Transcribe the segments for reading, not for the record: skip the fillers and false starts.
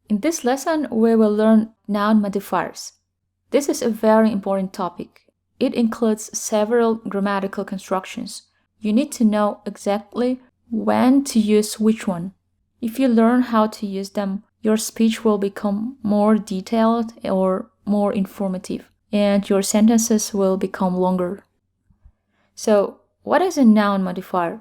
In this lesson, we will learn noun modifiers. This is a very important topic. It includes several grammatical constructions. You need to know exactly when to use which one. If you learn how to use them, your speech will become more detailed or more informative, and your sentences will become longer. So, what is a noun modifier?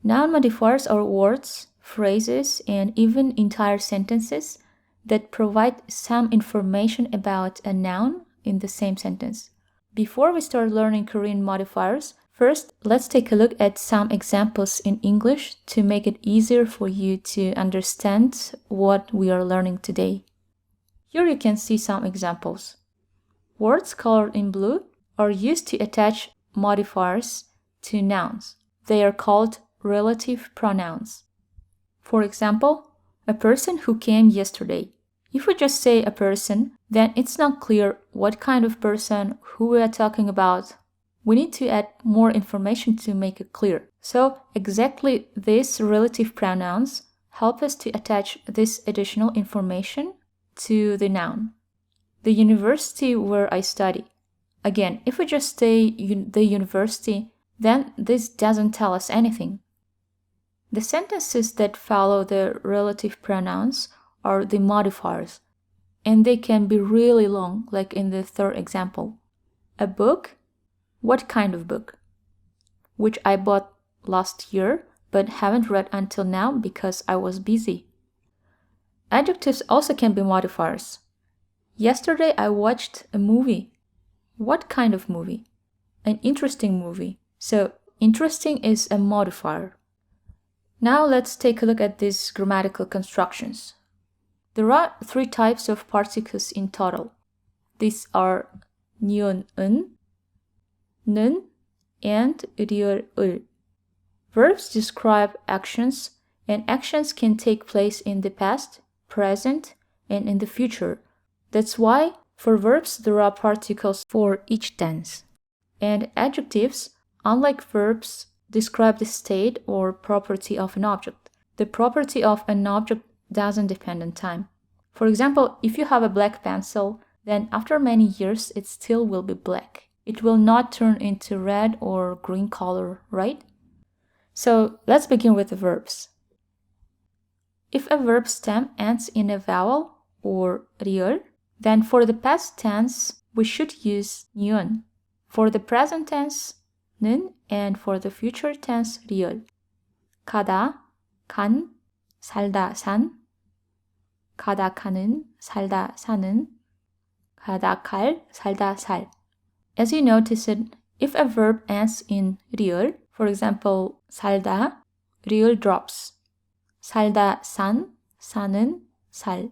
Noun modifiers are words, phrases, and even entire sentences that provide some information about a noun in the same sentence. Before we start learning Korean modifiers, first let's take a look at some examples in English to make it easier for you to understand what we are learning today. Here you can see some examples. Words colored in blue are used to attach modifiers to nouns. They are called relative pronouns. For example, a person who came yesterday. If we just say a person, then it's not clear what kind of person, who we are talking about. We need to add more information to make it clear. So exactly these relative pronouns help us to attach this additional information to the noun. The university where I study. Again, if we just say the university, then this doesn't tell us anything. The sentences that follow the relative pronouns are the modifiers, and they can be really long, like in the third example. A book? What kind of book? Which I bought last year, but haven't read until now because I was busy. Adjectives also can be modifiers. Yesterday I watched a movie. What kind of movie? An interesting movie. So, interesting is a modifier. Now let's take a look at these grammatical constructions. There are three types of particles in total. These are 니은, 은, 는, and 리을, 을. Verbs describe actions, and actions can take place in the past, present, and in the future. That's why for verbs there are particles for each tense. And adjectives, unlike verbs, describe the state or property of an object. The property of an object doesn't depend on time. For example, if you have a black pencil, then after many years it still will be black. It will not turn into red or green color, right? So let's begin with the verbs. If a verb stem ends in a vowel or 리을, then for the past tense we should use 니은. For the present tense, 는, and for the future tense, 리을. 가다, 간, 살다, 산. 가다, 가는, 살다, 사는. 가다, 갈, 살다, 살. As you notice it, if a verb ends in 리을, for example, 살다, 리을 drops. 살다, 산, 사는, 살.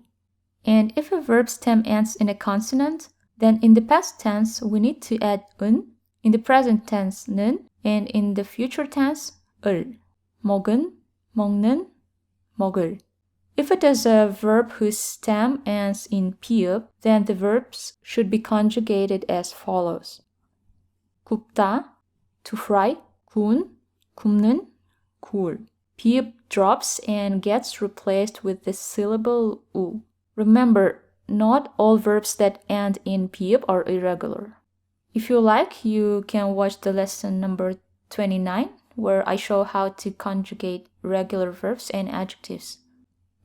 And if a verb stem ends in a consonant, then in the past tense we need to add 은, in the present tense 는, and in the future tense 을. 먹은, 먹는, 먹을. If it is a verb whose stem ends in 피읍, then the verbs should be conjugated as follows. 굽다, to fry, 구운, 굽는, 구울. 피읍 drops and gets replaced with the syllable 우. Remember, not all verbs that end in pi읍 are irregular. If you like, you can watch the lesson number 29, where I show how to conjugate regular verbs and adjectives.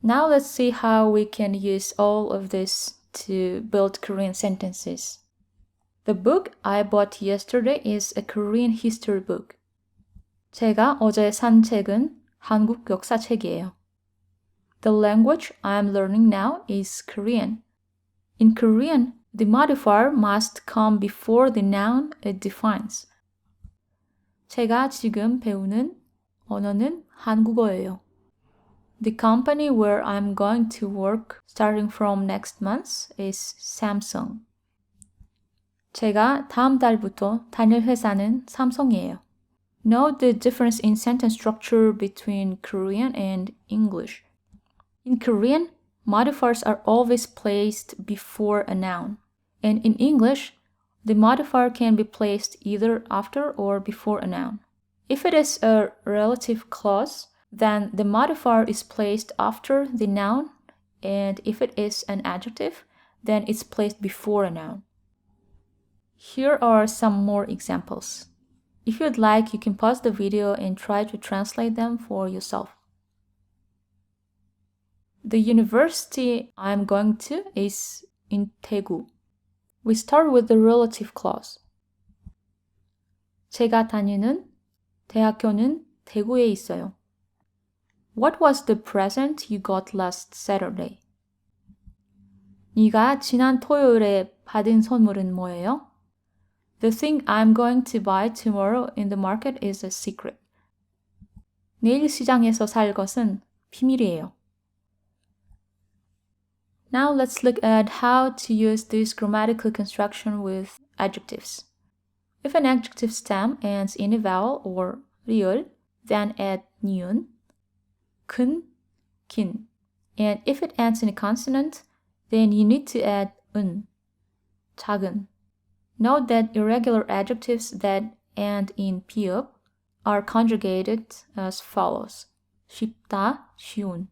Now let's see how we can use all of this to build Korean sentences. The book I bought yesterday is a Korean history book. 제가 어제 산 책은 한국 역사책이에요. The language I am learning now is Korean. In Korean, the modifier must come before the noun it defines. 제가 지금 배우는 언어는 한국어예요. The company where I'm going to work starting from next month is Samsung. 제가 다음 달부터 다닐 회사는 삼성이에요. Note the difference in sentence structure between Korean and English. In Korean, modifiers are always placed before a noun. And in English, The modifier can be placed either after or before a noun. If it is a relative clause, then the modifier is placed after the noun, and if it is an adjective, then it's placed before a noun. Here are some more examples. If you'd like, you can pause the video and try to translate them for yourself. The university I'm going to is in Daegu. We start with the relative clause. 제가 다니는 대학교는 대구에 있어요. What was the present you got last Saturday? 네가 지난 토요일에 받은 선물은 뭐예요? The thing I'm going to buy tomorrow in the market is a secret. 내일 시장에서 살 것은 비밀이에요. Now let's look at how to use this grammatical construction with adjectives. If an adjective stem ends in a vowel or 리을, then add 니은, 근, 긴. And if it ends in a consonant, then you need to add 은, 작은. Note that irregular adjectives that end in 피읍 are conjugated as follows. 쉽다, 쉬운.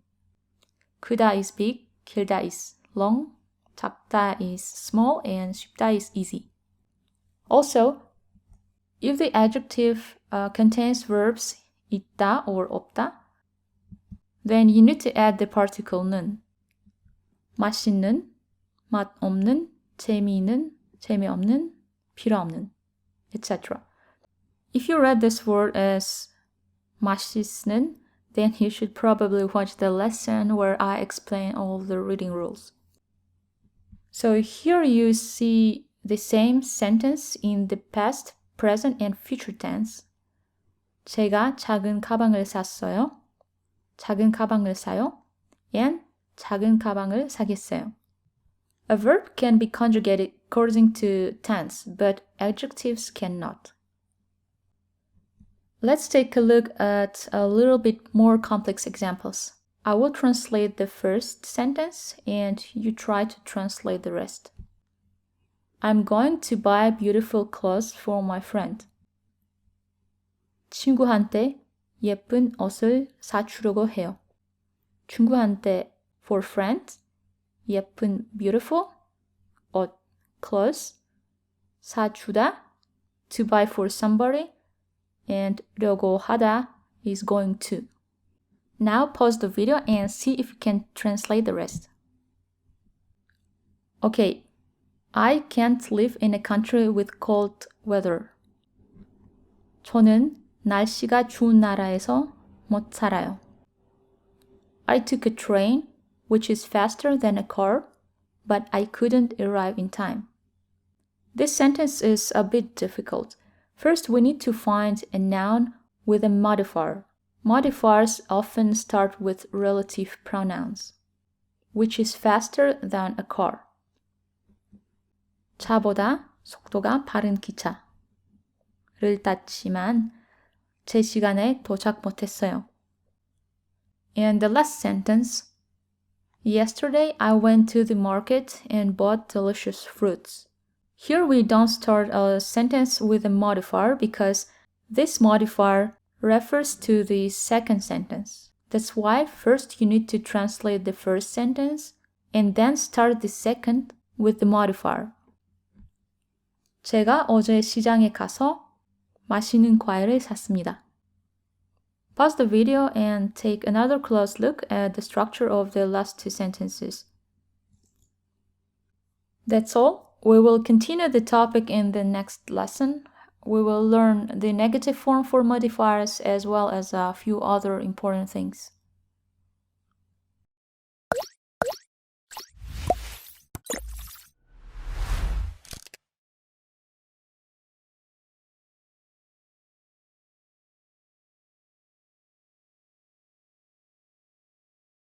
크다 is big, 길다 is long, 작다 is small, and 쉽다 is easy. Also, if the adjective contains verbs 있다 or 없다, then you need to add the particle 는. 맛있는, 맛없는, 재미있는, 재미없는, 필요 없는, etc. If you read this word as 맛있는, then you should probably watch the lesson where I explain all the reading rules. So here you see the same sentence in the past, present, and future tense. 제가 작은 가방을 샀어요. 작은 가방을 사요. And 작은 가방을 사겠어요. A verb can be conjugated according to tense, but adjectives cannot. Let's take a look at a little bit more complex examples. I will translate the first sentence and you try to translate the rest. I'm going to buy beautiful clothes for my friend. 친구한테 예쁜 옷을 사주려고 해요. 친구한테 for friend, 예쁜 beautiful, 옷 clothes, 사주다, to buy for somebody, and 려고 하다 is going to. Now pause the video and see if you can translate the rest. Okay, I can't live in a country with cold weather. 저는 날씨가 추운 나라에서 못 살아요. I took a train, which is faster than a car, but I couldn't arrive in time. This sentence is a bit difficult. First, we need to find a noun with a modifier. Modifiers often start with relative pronouns, which is faster than a car. 차보다 속도가 빠른 기차를 탔지만 제 시간에 도착 못했어요. And the last sentence, yesterday I went to the market and bought delicious fruits. Here we don't start a sentence with a modifier because this modifier refers to the second sentence. That's why first you need to translate the first sentence and then start the second with the modifier. 제가 어제 시장에 가서 맛있는 과일을 샀습니다. Pause the video and take another close look at the structure of the last two sentences. That's all. We will continue the topic in the next lesson. We will learn the negative form for modifiers as well as a few other important things.